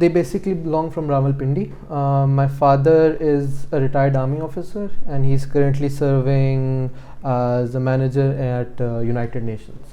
they basically belong from Rawalpindi. My father is a retired army officer and he's currently serving as a manager at United Nations.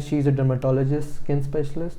she is a dermatologist, skin specialist,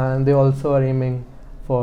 and they also are aiming for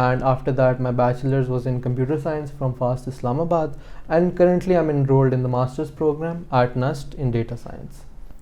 and after that my bachelor's was in computer science from FAST Islamabad and currently I'm enrolled in the master's program at NUST in data science.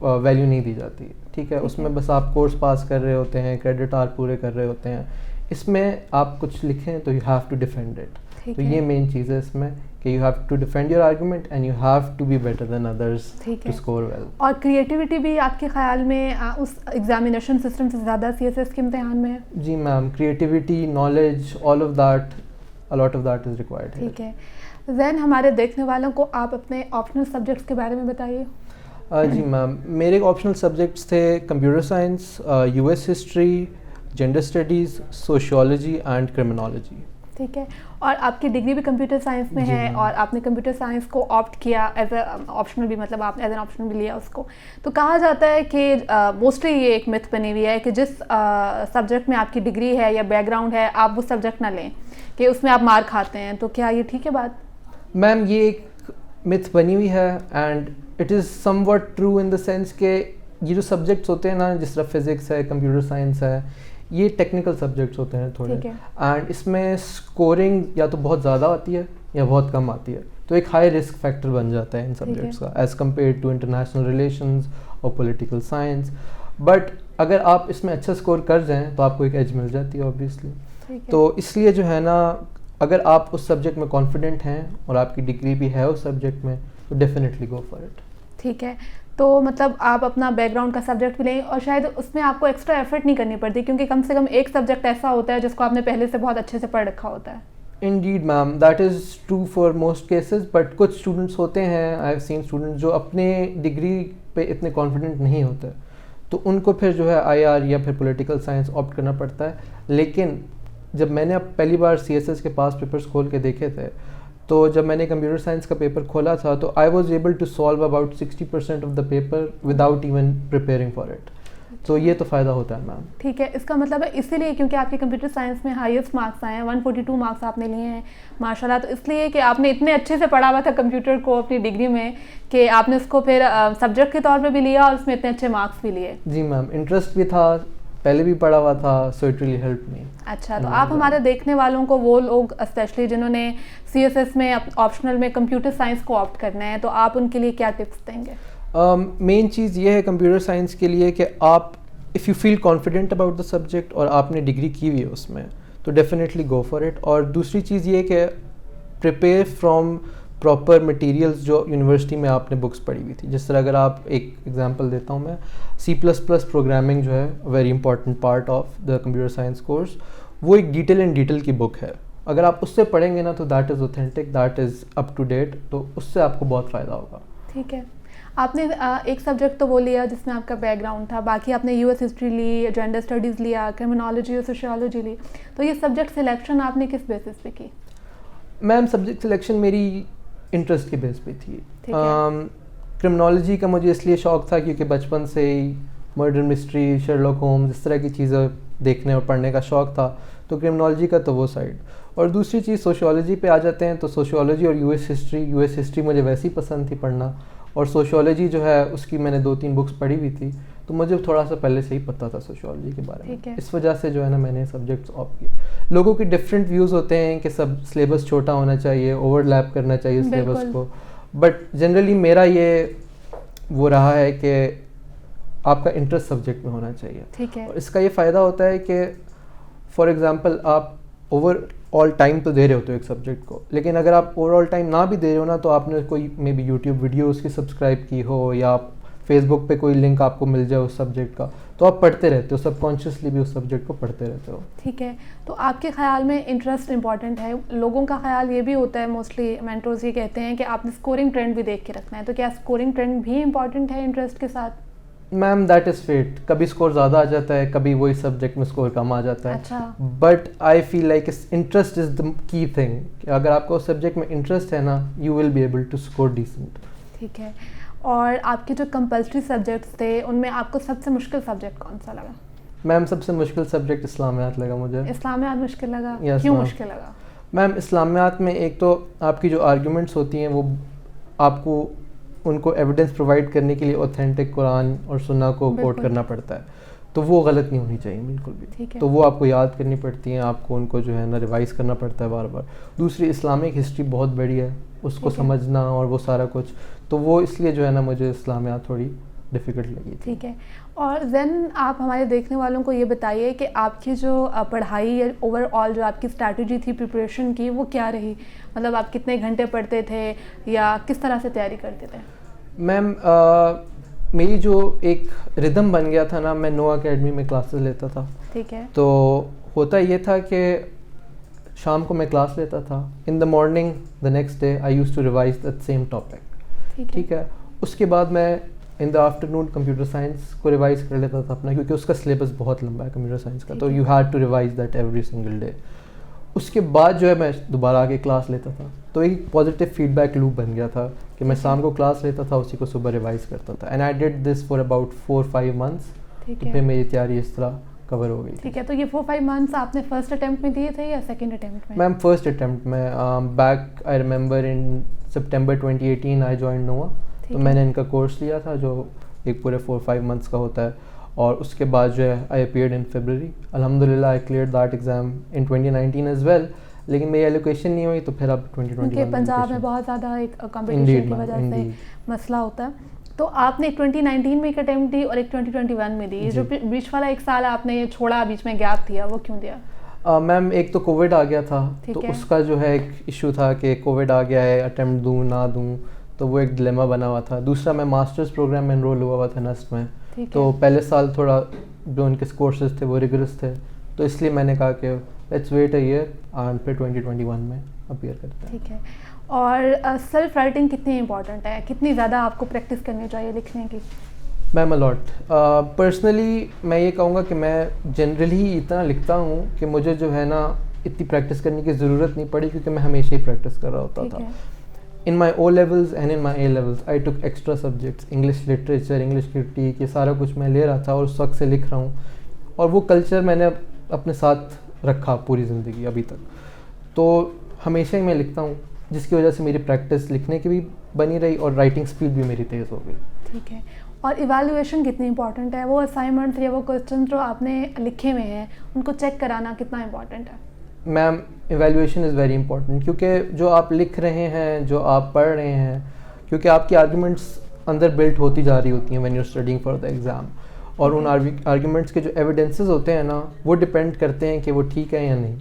Value نہیں دی جاتی, ٹھیک ہے. اس میں بس آپ course پاس کر رہے ہوتے ہیں, کریڈٹ آر پورے کر رہے ہوتے ہیں. اس میں آپ کچھ لکھیں تو you have to defend it. تو یہ مین چیز ہے اس میں کہ you have to defend your argument and you have to be better than others to score well. اور کریٹیوٹی بھی آپ کے خیال میں اس ایگزامینیشن سسٹم سے زیادہ سی ایس ایس کے امتحان میں ہے؟ جی ma'am, creativity, knowledge, all of that, a lot of that is required. ٹھیک ہے. زین ہمارے دیکھنے والوں کو آپ اپنے آپشنل سبجیکٹس کے بارے میں بتائیے. جی میم, میرے آپشنل سبجیکٹس تھے computer science, U S history, gender studies, sociology and criminology. ٹھیک ہے. اور آپ کی ڈگری بھی کمپیوٹر سائنس میں ہے اور آپ نے کمپیوٹر سائنس کو آپٹ کیا ایز اے آپشنل بھی, مطلب آپ نے ایز این آپشنل بھی لیا اس کو. تو کہا جاتا ہے کہ موسٹلی یہ ایک متھ بنی ہوئی ہے کہ جس سبجیکٹ میں آپ کی ڈگری ہے یا بیک گراؤنڈ ہے آپ وہ سبجیکٹ نہ لیں کہ اس میں آپ مار کھاتے ہیں. تو کیا یہ ٹھیک ہے بات؟ میم یہ ایک متھ بنی ہوئی ہے and it is some what true in the sense کہ یہ جو سبجیکٹس ہوتے ہیں نا, جس طرح فزکس ہے, کمپیوٹر سائنس ہے, یہ ٹیکنیکل سبجیکٹس ہوتے ہیں تھوڑے, اینڈ اس میں اسکورنگ یا تو بہت زیادہ آتی ہے یا بہت کم آتی ہے. تو ایک ہائی رسک فیکٹر بن جاتا ہے ان سبجیکٹس کا as compare to international relations اور پولیٹیکل سائنس. بٹ اگر آپ اس میں اچھا اسکور کر جائیں تو آپ کو ایک ایج مل جاتی ہے اوبیسلی. تو اس لیے جو ہے نا, اگر آپ اس سبجیکٹ میں کانفیڈنٹ ہیں اور آپ کی ڈگری بھی ہے اس سبجیکٹ میں تو ڈیفینیٹلی گو فار اٹ. ٹھیک ہے. تو مطلب آپ اپنا بیک گراؤنڈ کا سبجیکٹ بھی لیں اور شاید اس میں آپ کو ایکسٹرا ایفرٹ نہیں کرنی پڑتی کیونکہ کم سے کم ایک سبجیکٹ ایسا ہوتا ہے جس کو آپ نے پہلے سے بہت اچھے سے پڑھ رکھا ہوتا ہے. Indeed ma'am, that is true for most cases, but کچھ اسٹوڈنٹس ہوتے ہیں, I have seen students جو اپنے ڈگری پہ اتنے کانفیڈنٹ نہیں ہوتے, تو ان کو پھر جو ہے آئی آر یا پھر پولیٹیکل سائنس آپٹ کرنا پڑتا ہے. لیکن جب میں نے اب پہلی بار سی ایس ایس کے پاس پیپرز کھول کے دیکھے تھے, تو جب میں نے کمپیوٹر سائنس کا پیپر کھولا تھا تو I was able to solve about 60% of the paper without even preparing for it. تو یہ تو فائدہ ہوتا ہے میم. ٹھیک ہے. اس کا مطلب ہے اسی لیے کیونکہ آپ کے کمپیوٹر سائنس میں ہائیسٹ مارکس آئے ہیں, 142 مارکس آپ نے لیے ہیں ماشاء اللہ. تو اس لیے کہ آپ نے اتنے اچھے سے پڑھا ہوا تھا کمپیوٹر کو اپنی ڈگری میں کہ آپ نے اس کو پھر سبجیکٹ کے طور پہ بھی لیا اور اس میں اتنے اچھے مارکس بھی لیے. جی میم, انٹرسٹ بھی تھا, پہلے بھی پڑھا ہوا تھا, so it really help me. اچھا. تو آپ ہمارے دیکھنے والوں کو, وہ لوگ اسپیشلی جنہوں نے سی ایس ایس میں آپشنل میں کمپیوٹر سائنس کو آپٹ کرنا ہے, تو آپ ان کے لیے کیا ٹپس دیں گے؟ مین چیز یہ ہے کمپیوٹر سائنس کے لیے کہ آپ if you feel confident about the subject اور آپ نے ڈگری کی ہوئی ہے اس میں تو ڈیفینیٹلی گو فار اٹ. اور دوسری چیز یہ کہ پریپیئر فرام پراپر مٹیریلز جو یونیورسٹی میں آپ نے بکس پڑھی ہوئی تھی. جس طرح اگر آپ ایک ایگزامپل دیتا ہوں میں, C++ پروگرامنگ جو ہے very important part of the computer science course, وہ ایک ڈیٹیل اینڈ ڈیٹیل کی بک ہے. اگر آپ اس سے پڑھیں گے نا تو that is authentic, that is up to date, تو اس سے آپ کو بہت فائدہ ہوگا. ٹھیک ہے. آپ نے ایک سبجیکٹ تو وہ لیا جس میں آپ کا بیک گراؤنڈ تھا, باقی آپ نے یو ایس ہسٹری لی, جینڈر اسٹڈیز لیا, کرمنالوجی اور سوشیولوجی لی. تو یہ سبجیکٹ سلیکشن آپ نے کس بیسس پہ کی؟ میم سبجیکٹ سلیکشن میری انٹرسٹ کے بیس پہ تھی. کرمنالوجی کا مجھے اس لیے شوق تھا کیونکہ بچپن سے ہی مرڈر مسٹری, شرلاک ہومز, اس طرح کی چیزیں دیکھنے اور پڑھنے کا شوق تھا, تو کرمنالوجی کا تو وہ سائڈ. اور دوسری چیز سوشیولوجی پہ آ جاتے ہیں, تو سوشیولوجی اور یو ایس ہسٹری مجھے ویسے ہی پسند تھی پڑھنا, اور سوشیولوجی جو ہے اس کی میں نے 2-3 بکس پڑھی ہوئی تھی, تو مجھے تھوڑا سا پہلے سے ہی پتہ تھا سوشیولوجی کے بارے میں. اس وجہ سے جو ہے نا میں نے سبجیکٹس آپٹ کیے. لوگوں کے ڈفرینٹ ویوز ہوتے ہیں کہ سب سلیبس چھوٹا ہونا چاہیے, اوور لیپ کرنا چاہیے سلیبس کو, بٹ جنرلی میرا یہ وہ رہا ہے کہ آپ کا انٹرسٹ سبجیکٹ میں ہونا چاہیے. اور اس کا یہ فائدہ ہوتا ہے کہ فار ایگزامپل آپ اوور آل ٹائم تو دے رہے ہوتے ہو ایک سبجیکٹ کو, لیکن اگر آپ اوور آل ٹائم نہ بھی دے رہے ہو نا, تو آپ نے کوئی مے بی یوٹیوب ویڈیو اس کی سبسکرائب کی ہو یا آپ فیس بک پہ کوئی لنک آپ کو مل جائے اس سبجیکٹ کا, تو آپ پڑھتے رہتے ہو, سب کانشیسلی بھی اس سبجیکٹ کو پڑھتے رہتے ہو. ٹھیک ہے. تو آپ کے خیال میں انٹرسٹ امپورٹنٹ ہے. لوگوں کا خیال یہ بھی ہوتا ہے, موسٹلی مینٹورز یہ کہتے ہیں کہ آپ نے اسکورنگ ٹرینڈ بھی دیکھ کے رکھنا ہے, تو کیا اسکورنگ ٹرینڈ بھی امپورٹنٹ ہے انٹرسٹ کے ساتھ؟ میم دیٹ از فیٹ, کبھی اسکور زیادہ آ جاتا ہے, کبھی وہی سبجیکٹ میں اسکور کم آ جاتا ہے. But I feel like interest is the key thing, کہ اگر آپ کو اس سبجیکٹ میں انٹرسٹ ہے نا, you will be able to score decent. ٹھیک ہے. اور آپ کے جو کمپلسری سبجیکٹس تھے ان میں آپ کو سب سے مشکل سبجیکٹ کون سا لگا؟ میم سب سے مشکل سبجیکٹ اسلامیات لگا مجھے. اسلامیات مشکل لگا؟ کیوں مشکل لگا؟ میم اسلامیات میں ایک تو آپ کی جو آرگیومنٹس ہوتی ہیں وہ آپ کو ان کو ایویڈنس پرووائڈ کرنے کے لیے اوتھینٹک قرآن اور سنہ کو کوٹ کرنا پڑتا ہے, تو وہ غلط نہیں ہونی چاہیے بالکل بھی. تو وہ آپ کو یاد کرنی پڑتی ہیں, آپ کو ان کو جو ہے نا ریوائز کرنا پڑتا ہے بار بار. دوسری اسلامک ہسٹری بہت بڑی ہے, اس کو سمجھنا اور وہ سارا کچھ, تو وہ اس لیے جو ہے نا مجھے اسلامیات تھوڑی ڈیفیکلٹ لگی تھی. ٹھیک ہے. اور دین آپ ہمارے دیکھنے والوں کو یہ بتائیے کہ آپ کی جو پڑھائی یا اوور آل جو آپ کی اسٹریٹجی تھی پریپریشن کی وہ کیا رہی؟ مطلب آپ کتنے گھنٹے پڑھتے تھے یا کس طرح سے تیاری کرتے تھے؟ میم میری جو ایک ردم بن گیا تھا نا, میں نو اکیڈمی میں کلاسز لیتا تھا. ٹھیک ہے. تو ہوتا یہ تھا کہ شام کو میں کلاس لیتا تھا, in the morning the next day I used to revise that same topic. ٹھیک ہے. اس کے بعد میں in the afternoon computer science کو ریوائز کر لیتا تھا اپنا, کیونکہ اس کا سلیبس بہت لمبا ہے کمپیوٹر سائنس کا, تو you had to revise that every single day. اس کے بعد جو ہے میں دوبارہ آ کے کلاس لیتا تھا, تو ایک پازیٹیو فیڈ بیک لوپ بن گیا تھا کہ میں شام کو کلاس لیتا تھا, اسی کو صبح ریوائز کرتا تھا. And I did this for about 4-5 months. پھر میری تیاری اس طرح کور ہو گئی. ٹھیک ہے. تو یہ 4-5 months آپ نے فرسٹ اٹیمپٹ میں دیے تھے یا سیکنڈ اٹیمپٹ میں؟ میم فرسٹ اٹیمپٹ میں. Back I remember in September 2018 I join نوا. تو میں نے ان کا کورس لیا تھا جو ایک پورے 4-5 months کا ہوتا ہے, اور اس کے بعد جو ہے آئی اپیئرڈ ان فیبرری. الحمدللہ I cleared that exam in 2019 as well, لیکن میری ایلوکیشن نہیں ہوئی, تو پھر اب 2021 پنجاب میں بہت زیادہ ایک کمپٹیشن کی وجہ سے مسئلہ ہوتا ہے. تو آپ نے 2019 میں ایک اٹیمپٹ دی اور ایک 2021 میں دی. جو بیچ والا ایک سال آپ نے یہ چھوڑا, بیچ میں گیپ دیا, وہ کیوں دیا؟ میم ایک تو کووڈ آ گیا تھا, تو اس کا جو ہے ایک ایشو تھا کہ کووڈ آ گیا ہے, اٹیمپٹ دوں نہ دوں, تو وہ ایک ڈلیما بنا ہوا تھا. دوسرا میں ماسٹرز پروگرام میں انرول ہوا ہوا تھا نسٹ میں, تو پہلے سال تھوڑا جو ان کے کورسز تھے وہ ریگرس تھے, تو اس لیے میں نے کہا کہ let's wait a year and پھر 2021 میں اپیئر کرتے ہیں. ٹھیک ہے. اور سیلف رائٹنگ کتنی امپورٹنٹ ہے, کتنی زیادہ آپ کو پریکٹس کرنی چاہیے لکھنے کی؟ میم الاٹ. پرسنلی میں یہ کہوں گا کہ میں جنرلی اتنا لکھتا ہوں کہ مجھے جو ہے نا اتنی پریکٹس کرنے کی ضرورت نہیں پڑی, کیونکہ میں ہمیشہ ہی پریکٹس کر رہا ہوتا تھا. In my O levels and in my A levels I took extra subjects, English literature, English critic, یہ سارا کچھ میں لے رہا تھا, اور اس وقت سے لکھ رہا ہوں, اور وہ کلچر میں نے اپنے ساتھ رکھا پوری زندگی ابھی تک. تو ہمیشہ ہی میں لکھتا ہوں, جس کی وجہ سے میری پریکٹس لکھنے کی بھی بنی رہی اور رائٹنگ اسپیڈ بھی میری تیز ہو گئی. ٹھیک ہے. اور ایویلویشن کتنی امپورٹنٹ ہے؟ وہ اسائنمنٹ یا وہ کوسچن جو آپ نے لکھے ہوئے ہیں ان کو چیک کرانا کتنا امپورٹنٹ ہے؟ میم ایویلویشن از ویری امپورٹنٹ, کیونکہ جو آپ لکھ رہے ہیں, جو آپ پڑھ رہے ہیں, کیونکہ آپ کی آرگومنٹس اندر بلٹ ہوتی جا رہی ہوتی ہیں when you are studying for the exam, اور ان آرگومنٹس کے جو ایویڈنسز ہوتے ہیں نا وہ ڈپینڈ کرتے ہیں کہ وہ ٹھیک ہے یا نہیں.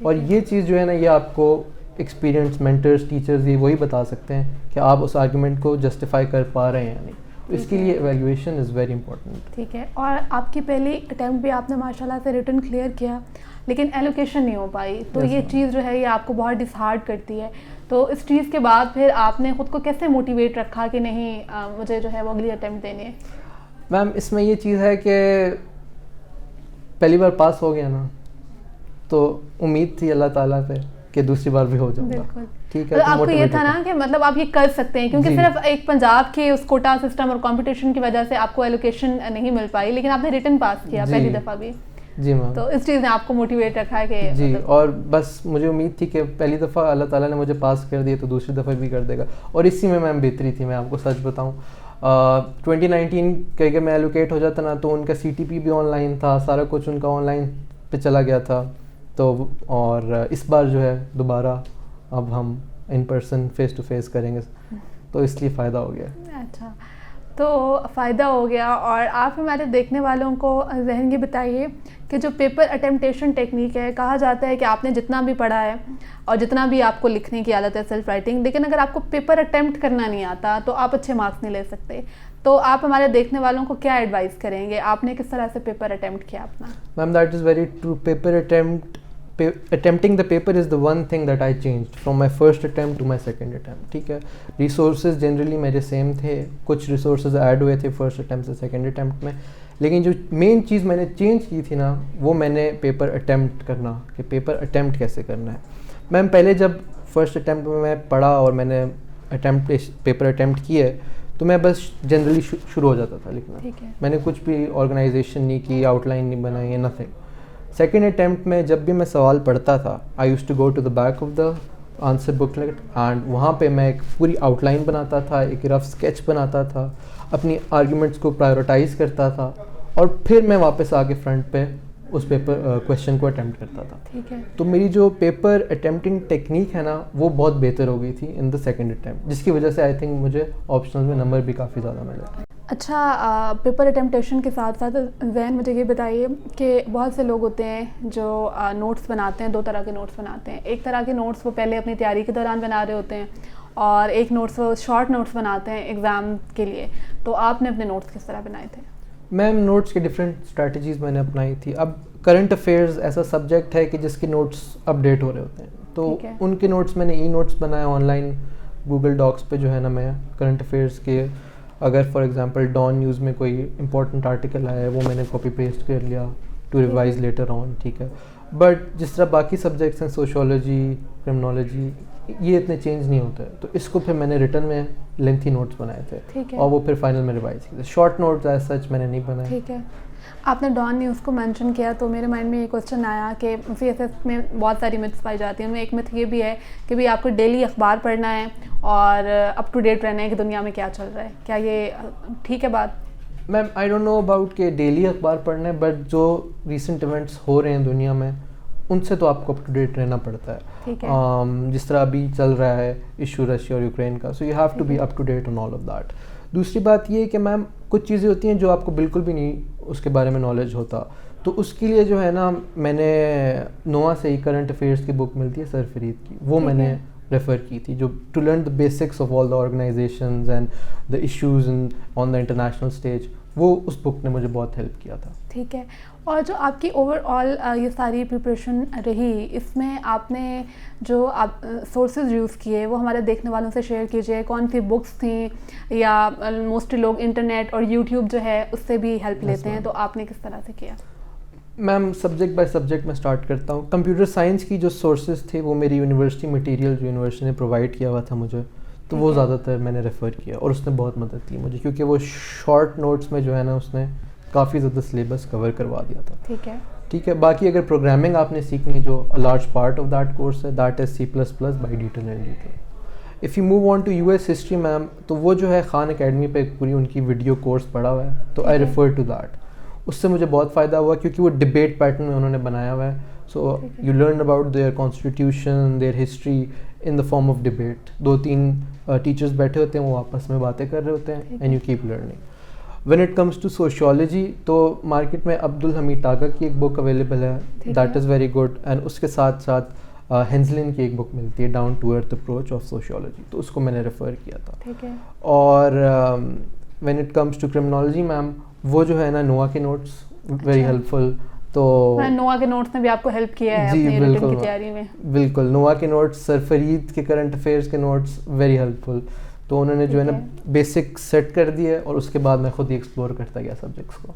اور یہ چیز جو ہے نا یہ آپ کو ایکسپیرینس مینٹرز, ٹیچرز, یہ وہی بتا سکتے ہیں کہ آپ اس آرگومنٹ کو جسٹیفائی کر پا رہے ہیں یا نہیں. اس کے لیے ایویلویشن از ویری امپورٹنٹ. ٹھیک ہے. اور آپ کی پہلی اٹیمپٹ بھی آپ نے ماشاء اللہ سے ریٹن کلیئر کیا, لیکن ایلوکیشن نہیں ہو پائی, تو یہ چیز جو ہے یہ آپ کو بہت ڈسہارڈ کرتی ہے. تو اس چیز کے بعد پھر آپ نے خود کو کیسے موٹیویٹ رکھا کہ نہیں مجھے جو ہے وہ اگلی اٹیمپٹ دینی ہے؟ میم اس میں یہ چیز ہے کہ پہلی بار پاس ہو گیا نا, تو امید تھی اللہ تعالیٰ پہ کہ دوسری بار بھی ہو جاؤں گا. ٹھیک ہے. آپ کو یہ تھا نا کہ مطلب آپ یہ کر سکتے ہیں, کیونکہ صرف ایک پنجاب کے اس کوٹا سسٹم اور کمپٹیشن کی وجہ سے آپ کو ایلوکیشن نہیں مل پائی, لیکن آپ نے ریٹن پاس کیا پہلی دفعہ بھی. جی میم. تو اس چیز نے آپ کو موٹیویٹ رکھا ہے کہ جی, اور بس مجھے امید تھی کہ پہلی دفعہ اللہ تعالیٰ نے مجھے پاس کر دیا تو دوسری دفعہ بھی کر دے گا, اور اسی میں میم بہتری تھی. میں آپ کو سچ بتاؤں 2019 کہ اگر میں ایلوکیٹ ہو جاتا نا تو ان کا CTP بھی آن لائن تھا, سارا کچھ ان کا آن لائن پہ چلا گیا تھا. تو اور اس بار جو ہے دوبارہ اب ہم in person face to face کریں گے, تو اس لیے فائدہ ہو گیا. اچھا, تو فائدہ ہو گیا. اور آپ ہمارے دیکھنے والوں کو ذہن یہ بتائیے کہ جو پیپر اٹیمپٹیشن ٹیکنیک ہے, کہا جاتا ہے کہ آپ نے جتنا بھی پڑھا ہے اور جتنا بھی آپ کو لکھنے کی عادت ہے سیلف رائٹنگ, لیکن اگر آپ کو پیپر اٹیمپٹ کرنا نہیں آتا تو آپ اچھے مارکس نہیں لے سکتے. تو آپ ہمارے دیکھنے والوں کو کیا ایڈوائز کریں گے؟ آپ نے کس طرح سے پیپر اٹیمپٹ کیا اپنا؟ Ma'am that is very true. Paper attempting the paper is the one thing that I changed from my first attempt to my second attempt. ٹھیک ہے. ریسورسز جنرلی میرے سیم تھے, کچھ ریسورسز ایڈ ہوئے تھے first attempt سے second attempt میں, لیکن جو مین چیز میں نے چینج کی تھی نا وہ میں نے پیپر اٹیمپٹ کرنا, کہ پیپر اٹیمپٹ کیسے کرنا ہے. میم پہلے جب فرسٹ اٹیمپٹ میں پڑھا اور میں نے پیپر اٹیمپٹ کیے تو میں بس جنرلی شروع ہو جاتا تھا لکھنا. میں نے کچھ بھی آرگنائزیشن نہیں کی, آؤٹ لائن نہیں بنائی, نتھنگ. سیکنڈ اٹیمپٹ میں جب بھی میں سوال پڑھتا تھا I used to go to the back of the answer booklet, and وہاں پہ میں ایک پوری آؤٹ لائن بناتا تھا, ایک رف اسکیچ بناتا تھا, اپنی آرگیومنٹس کو پرائیورٹائز کرتا تھا, اور پھر میں واپس آ کے فرنٹ پہ اس پیپر کویشچن کو اٹیمپٹ کرتا تھا. ٹھیک ہے. تو میری جو پیپر اٹیمپٹنگ ٹیکنیک ہے نا وہ بہت بہتر ہو گئی تھی ان دا سیکنڈ اٹیمپٹ, جس کی وجہ سے آئی تھنک مجھے آپشنل میں نمبر بھی کافی زیادہ ملے. اچھا، پیپر اٹمپٹیشن کے ساتھ ساتھ زین مجھے یہ بتائیے کہ بہت سے لوگ ہوتے ہیں جو نوٹس بناتے ہیں، 2 طرح کے نوٹس بناتے ہیں. ایک طرح کے نوٹس وہ پہلے اپنی تیاری کے دوران بنا رہے ہوتے ہیں، اور ایک نوٹس وہ شارٹ نوٹس بناتے ہیں ایگزام کے لیے. تو آپ نے اپنے نوٹس کس طرح بنائے تھے؟ میم نوٹس کی ڈفرینٹ اسٹریٹجیز میں نے اپنائی تھی. اب کرنٹ افیئرز ایسا سبجیکٹ ہے کہ جس کے نوٹس اپڈیٹ ہو رہے ہوتے ہیں، تو ان کے نوٹس میں نے ای نوٹس بنائے آن لائن گوگل ڈاکس پہ جو ہے نا. میں کرنٹ افیئرس کے اگر فار ایگزامپل ڈان نیوز میں کوئی امپورٹنٹ آرٹیکل آیا ہے وہ میں نے کاپی پیسٹ کر لیا ٹو ریوائز لیٹر آن. ٹھیک ہے. بٹ جس طرح باقی سبجیکٹس ہیں سوشولوجی، کرمنالوجی، یہ اتنے چینج نہیں ہوتے. تو اس کو پھر میں نے ریٹن میں لینتھی نوٹس بنائے تھے اور وہ پھر فائنل میں ریوائز کیے. شارٹ نوٹس ایز سچ میں نے نہیں بنائے. ٹھیک ہے. آپ نے ڈان نیوز کو مینشن کیا تو میرے مائنڈ میں یہ کوشچن آیا کہ سی ایس ایس میں بہت ساری متس پائی جاتی ہیں. ان میں ایک مت یہ بھی ہے کہ بھائی آپ کو ڈیلی اخبار پڑھنا ہے اور اپ ٹو ڈیٹ رہنا ہے کہ دنیا میں کیا چل رہا ہے. کیا یہ ٹھیک ہے بات؟ میم آئی ڈونٹ نو اباؤٹ کہ ڈیلی اخبار پڑھنا ہے، بٹ جو ریسنٹ ایونٹس ہو رہے ہیں دنیا میں ان سے تو آپ کو اپ ٹو ڈیٹ رہنا پڑتا ہے. ٹھیک ہے. جس طرح ابھی چل رہا ہے ایشو رشیا اور یوکرین کا، so you have to be up to date on all of that. دوسری بات یہ کہ میم کچھ چیزیں ہوتی ہیں جو آپ کو بالکل بھی نہیں اس کے بارے میں نالج ہوتا، تو اس کے لیے جو ہے نا میں نے نوا سے ہی کرنٹ افیئرس کی بک ملتی ہے سرفرید کی، وہ میں نے ریفر کی تھی، جو to learn the basics of all the organisations and the issues on the international stage. وہ اس بک نے مجھے بہت ہیلپ کیا تھا. ٹھیک ہے. اور جو آپ کی اوور آل یہ ساری پریپریشن رہی، اس میں آپ نے جو آپ سورسز یوز کیے وہ ہمارے دیکھنے والوں سے شیئر کیجیے. کون سی بکس تھیں، یا موسٹلی لوگ انٹرنیٹ اور یوٹیوب جو ہے اس سے بھی ہیلپ لیتے ہیں، تو آپ نے کس طرح سے کیا؟ میم سبجیکٹ بائی سبجیکٹ میں اسٹارٹ کرتا ہوں. کمپیوٹر سائنس کی جو سورسز تھے وہ میری یونیورسٹی مٹیریل جو یونیورسٹی نے پرووائڈ کیا ہوا تھا مجھے، تو وہ زیادہ تر میں نے ریفر کیا اور اس نے بہت مدد کی مجھے، کیونکہ وہ شارٹ نوٹس میں جو ہے نا اس نے کافی زیادہ سلیبس کور کروا دیا تھا. ٹھیک ہے. ٹھیک ہے. باقی اگر پروگرامنگ آپ نے سیکھنی، جو large part of that course ہے that is C++ by detail and detail. If you move on to US history ma'am, تو وہ جو ہے خان اکیڈمی پہ ایک پوری ان کی ویڈیو کورس پڑا ہوا ہے، تو آئی ریفر ٹو دیٹ. اس سے مجھے بہت فائدہ ہوا کیونکہ وہ ڈبیٹ پیٹرن میں انہوں نے بنایا ہوا ہے. So you learn about their constitution, their history in the form of debate. 2-3 teachers بیٹھے ہوتے ہیں، وہ آپس میں باتیں کر رہے ہوتے ہیں and you keep learning. When it comes to sociology, تو مارکیٹ میں عبدالحمید ٹاگا کی ایک بک اویلیبل ہے، that is very good. And اس کے ساتھ ساتھ ہینزلن کی ایک بک ملتی ہے، down to earth approach of sociology, تو اس کو میں نے ریفر کیا تھا. ٹھیک ہے. اور when it comes to criminology ma'am, وہ جو ہے نا نوا کے نوٹس ویری ہیلپ فل. تو نوا کے نوٹس نے بھی آپ کو ہیلپ کیا ہے اپنی ریٹن کی تیاری میں؟ بالکل. نوا کے نوٹس، سرفرید کے کرنٹ افیئرس کے نوٹس ویری ہیلپ فل. تو انہوں نے جو ہے نا بیسک سیٹ کر دیے اور اس کے بعد میں خود ہی ایکسپلور کرتا گیا سبجیکٹس کو.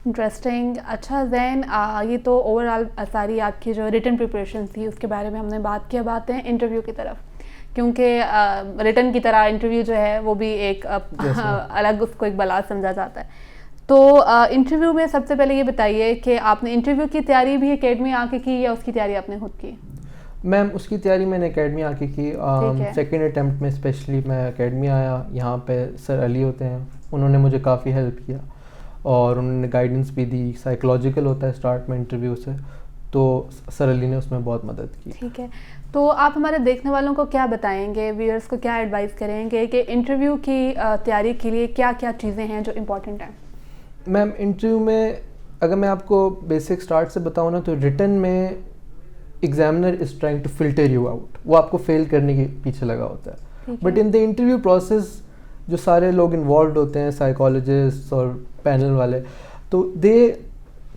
انٹرسٹنگ. اچھا زین، یہ تو اوور آل ساری آپ کی جو ریٹن پریپریشن تھی اس کے بارے میں ہم نے بات کی. اب آتے ہیں انٹرویو کی طرف، کیونکہ ریٹن کی طرح انٹرویو جو ہے وہ بھی ایک الگ اس کو ایک بلا سمجھا جاتا ہے. تو انٹرویو میں سب سے پہلے یہ بتائیے کہ آپ نے انٹرویو کی تیاری بھی اکیڈمی آ کے کی یا اس کی تیاری آپ نے خود کی؟ میم اس کی تیاری میں نے اکیڈمی آ کے کی. سیکنڈ اٹیمپٹ میں اسپیشلی میں اکیڈمی آیا. یہاں پہ سر علی ہوتے ہیں، انہوں نے مجھے کافی ہیلپ کیا اور انہوں نے گائیڈنس بھی دی. سائیکولوجیکل ہوتا ہے اسٹارٹ میں انٹرویو سے، تو سر علی نے اس میں بہت مدد کی. ٹھیک ہے. تو آپ ہمارے دیکھنے والوں کو کیا بتائیں گے، ویئرس کو کیا ایڈوائز کریں گے کہ انٹرویو کی تیاری کے لیے کیا کیا چیزیں ہیں جو امپورٹنٹ ہیں؟ میم انٹرویو میں اگر میں آپ کو بیسک اسٹارٹ سے بتاؤں نا، تو ریٹن میں examiner is trying to filter you out. وہ آپ کو فیل کرنے کے پیچھے لگا ہوتا ہے. But in the interview process جو سارے لوگ انوالوڈ ہوتے ہیں، سائیکالوجسٹ اور پینل والے، تو they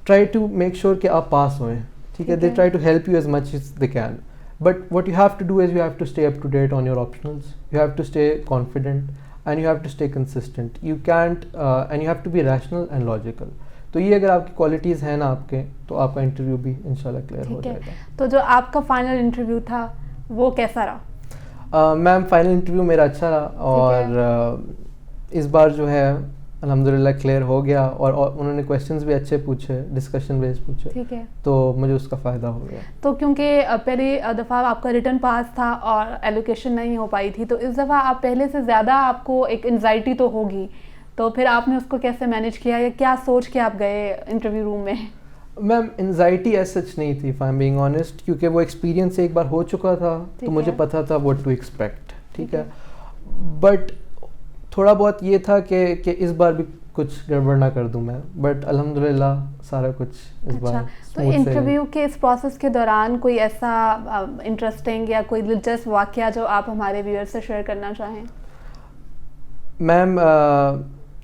try to make sure کہ آپ پاس ہوئیں. ٹھیک ہے. They try to help you as much as they can. But what you have to do is you have to stay up to date on your optionals. You have to stay confident and you have to stay consistent. You can't and you have to be rational and logical. تو یہ اگر آپ کی qualities ہیں نا آپ کے، تو آپ کا انٹرویو بھی انشاءاللہ کلیئر ہو جائے گا. تو جو آپ کا فائنل انٹرویو تھا وہ کیسا رہا؟ میم فائنل انٹرویو میرا اچھا رہا اور اس بار جو ہے الحمدللہ کلیئر ہو گیا اور انہوں نے کویشچنز بھی اچھے پوچھے، ڈسکشن بیس پوچھے. ٹھیک ہے. تو مجھے اس کا فائدہ ہو گیا. تو کیونکہ پہلی دفعہ آپ کا ریٹن پاس تھا اور ایلوکیشن نہیں ہو پائی تھی، تو اس دفعہ آپ پہلے سے زیادہ آپ کو ایک انزائٹی تو ہوگی، تو پھر آپ نے اس کو کیسے مینیج کیا یا کیا سوچ کے آپ گئے انٹرویو روم میں؟ میم انزائٹی ایز سچ نہیں تھی، if I am being honest, کیونکہ وہ ایکسپیرینس ایک بار ہو چکا تھا تو مجھے پتہ تھا واٹ ٹو ایکسپیکٹ. ٹھیک ہے. بٹ تھوڑا بہت یہ تھا کہ اس بار بھی کچھ گڑبڑ نہ کر دوں میں, بٹ الحمدللہ سارا کچھ اس بار. تو انٹرویو کے اس پروسیس کے دوران کوئی ایسا انٹرسٹنگ یا کوئی دلچسپ واقعہ جو آپ ہمارے ویور سے شیئر کرنا چاہیں؟ میم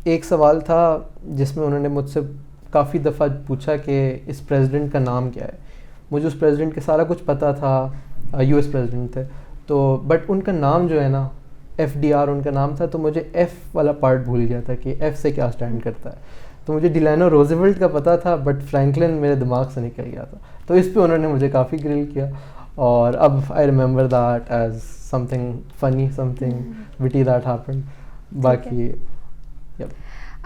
ایک سوال تھا جس میں انہوں نے مجھ سے کافی دفعہ پوچھا کہ اس پریزیڈنٹ کا نام کیا ہے. مجھے اس پریزیڈنٹ کے سارا کچھ پتہ تھا, یو ایس پریزیڈنٹ تھے تو, بٹ ان کا نام جو ہے نا FDR ان کا نام تھا, تو مجھے ایف والا پارٹ بھول گیا تھا کہ ایف سے کیا اسٹینڈ کرتا ہے. تو مجھے ڈیلانو روزویلٹ کا پتہ تھا بٹ فرینکلن میرے دماغ سے نکل گیا تھا. تو اس پہ انہوں نے مجھے کافی گرل کیا, اور اب I remember that as something funny, something witty that happened. باقی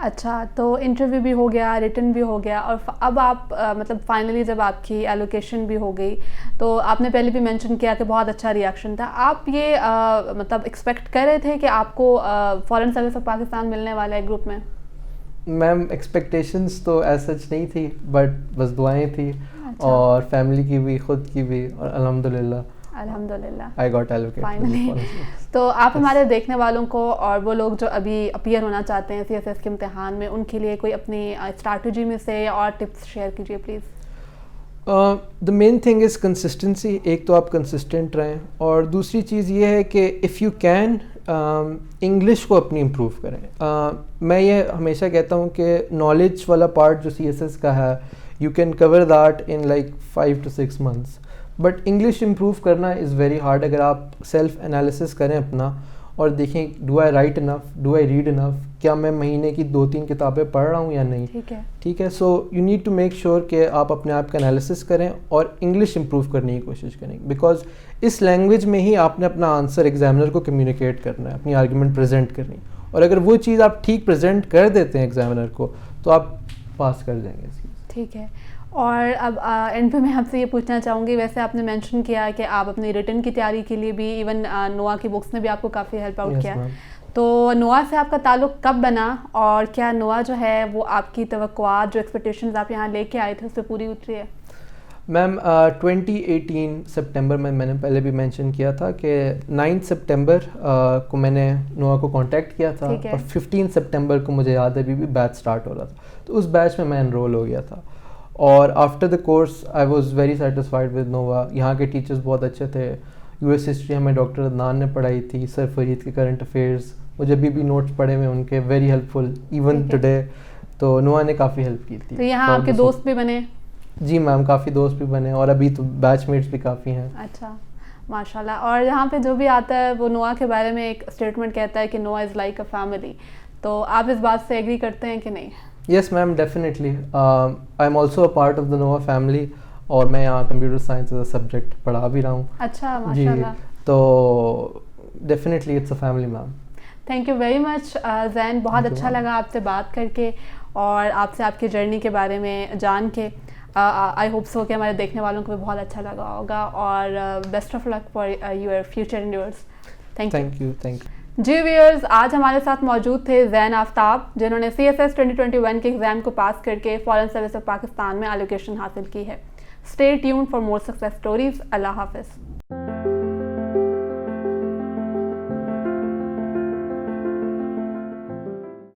اچھا, تو انٹرویو بھی ہو گیا, ریٹن بھی ہو گیا, اور اب آپ مطلب فائنلی جب آپ کی ایلوکیشن بھی ہو گئی, تو آپ نے پہلے بھی مینشن کیا کہ بہت اچھا ریئیکشن تھا. آپ یہ مطلب ایکسپیکٹ کر رہے تھے کہ آپ کو فارن سروس آف پاکستان ملنے والا ہے گروپ میں؟ میم ایکسپیکٹیشنس تو ایز سچ نہیں تھی, بٹ بس دعائیں تھیں, اور فیملی کی بھی, خود کی بھی, اور الحمدللہ I got allocated فائنلی. تو آپ ہمارے دیکھنے والوں کو اور وہ لوگ جو ابھی اپیئر ہونا چاہتے ہیں CSS کے امتحان میں, ان کے لیے کوئی اپنی اسٹریٹجی میں سے اور ٹپس شیئر کیجیے please. The main thing is consistency. ایک تو آپ کنسسٹنٹ رہیں, اور دوسری چیز یہ ہے کہ اف یو کین انگلش کو اپنی امپروو کریں. میں یہ ہمیشہ کہتا ہوں کہ نالج والا پارٹ جو CSS کا ہے, you can cover that in like 5 to 6 months, but English improve کرنا از ویری ہارڈ. اگر آپ سیلف انالیسس کریں اپنا اور دیکھیں do I write enough, do I read enough, کیا میں مہینے کی 2-3 کتابیں پڑھ رہا ہوں یا نہیں, ٹھیک ہے. So you need to make sure کہ آپ اپنے آپ کا انالیسس کریں اور انگلش امپروو کرنے کی کوشش کریں, بیکاز اس لینگویج میں ہی آپ نے اپنا آنسر ایگزامنر کو کمیونیکیٹ کرنا ہے, اپنی آرگیومنٹ پریزنٹ کرنی, اور اگر وہ چیز آپ ٹھیک پریزنٹ کر دیتے ہیں ایگزامنر کو تو آپ پاس کر جائیں گے. ٹھیک ہے. اور اب اینڈ پہ میں آپ سے یہ پوچھنا چاہوں گی, ویسے آپ نے مینشن کیا کہ آپ اپنی ریٹن کی تیاری کے لیے بھی ایون نوا کی بکس نے بھی آپ کو کافی ہیلپ آؤٹ کیا, تو نوا سے آپ کا تعلق کب بنا, اور کیا نوا جو ہے وہ آپ کی توقعات, جو ایکسپیکٹیشنز آپ یہاں لے کے آئے تھے, اس سے پوری اتری ہے؟ میم 2018 سپٹمبر میں نے پہلے بھی مینشن کیا تھا کہ 9 سپٹمبر کو میں نے نوا کو کانٹیکٹ کیا تھا, اور 15 سپٹمبر کو مجھے یاد ہے ابھی بھی بیچ اسٹارٹ ہو رہا تھا, تو اس بیچ میں انرول ہو گیا تھا. اور after the course I was very satisfied with nova. یہاں کے ٹیچرز بہت اچھے تھے. US ہسٹری ہمیں ڈاکٹر عدنان نے پڑھائی تھی, سر فرید کے کرنٹ افیئرس, مجھے ابھی بھی نوٹس پڑھے ہوئے ان کے, ویری ہیلپ فل ایون ٹوڈے. تو نوا نے کافی ہیلپ کی تھی. تو یہاں آپ کے دوست بھی بنے؟ جی میم, کافی دوست بھی بنے, اور ابھی تو بیچ میٹس بھی کافی ہیں. اچھا, ماشاء اللہ. اور یہاں پہ جو بھی آتا ہے وہ نوا کے بارے میں ایک اسٹیٹمنٹ کہتا ہے کہ نوا از لائک اے فیملی, تو آپ اس بات سے ایگری کرتے ہیں کہ نہیں؟ Yes ma'am, definitely. I am also a part of the Nova family, اور میں یہاں computer science as a subject پڑھا بھی رہا ہوں. اچھا, ماشاء اللہ. تو definitely it's a family ma'am. Thank you very much Zain, بہت اچھا لگا آپ سے بات کر کے, اور آپ سے آپ کی جرنی کے بارے میں جان کے. آئی ہوپ سو کہ ہمارے دیکھنے والوں کو بھی بہت اچھا لگا ہوگا, اور best of luck for your future endeavours. Thank you. جی ویئرز, آج ہمارے ساتھ موجود تھے زین آفتاب, جنہوں نے CSS 2021 کے ایگزام کو پاس کر کے فارن سروس آف پاکستان میں ایلوکیشن حاصل کی ہے. Stay tuned for more success stories. اللہ حافظ.